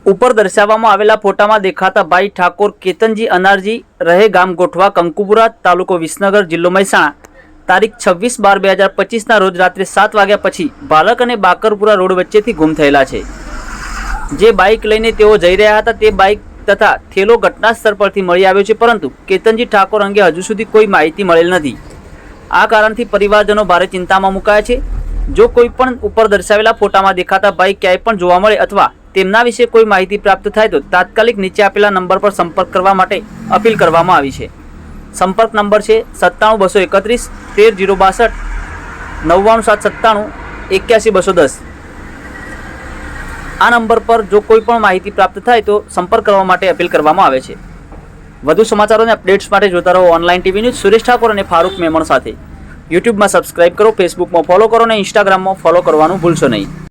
ઉપર દર્શાવવામાં આવેલા ફોટામાં દેખાતા ભાઈ ઠાકોર કેતનજી અનારજી રહે ગામ ગોઠવા કંકુપુરા તાલુકો વિસનગર જિલ્લો મહેસાણા તારીખ 26/12/2025ના રોજ રાત્રે 7 વાગ્યા પછી ભાલક અને બાકરપુરા રોડ વચ્ચેથી ગુમ થયેલા છે। જે બાઇક લઈને તેઓ જઈ રહ્યા હતા તે બાઇક તથા થેલો ઘટના સ્થળ પરથી મળી આવ્યો છે, પરંતુ કેતનજી ઠાકોર અંગે હજુ સુધી કોઈ માહિતી મળેલ નથી। આ કારણથી પરિવારજનો ભારે ચિંતામાં મુકાયા છે। જો કોઈ પણ ઉપર દર્શાવેલા ફોટામાં દેખાતા ભાઈ ક્યાંય પણ જોવા મળે અથવા તેમના વિશે કોઈ માહિતી પ્રાપ્ત થાય તો તાત્કાલિક નીચે આપેલા નંબર પર સંપર્ક કરવા માટે અપીલ કરવામાં આવી છે। સંપર્ક નંબર છે 97 231 13 062 99797 81210। આ નંબર પર જો કોઈ પણ માહિતી પ્રાપ્ત થાય તો સંપર્ક કરવા માટે અપીલ કરવામાં આવે છે। વધુ સમાચારો અને અપડેટ્સ માટે જોતા રહો online TV news Suresh Thakor અને ફારૂક મેમણ સાથે। યુટ્યુબમાં સબસ્ક્રાઇબ કરો, ફેસબુકમાં ફોલો કરો અને ઇન્સ્ટાગ્રામમાં ફોલો કરવાનું ભૂલશો નહીં।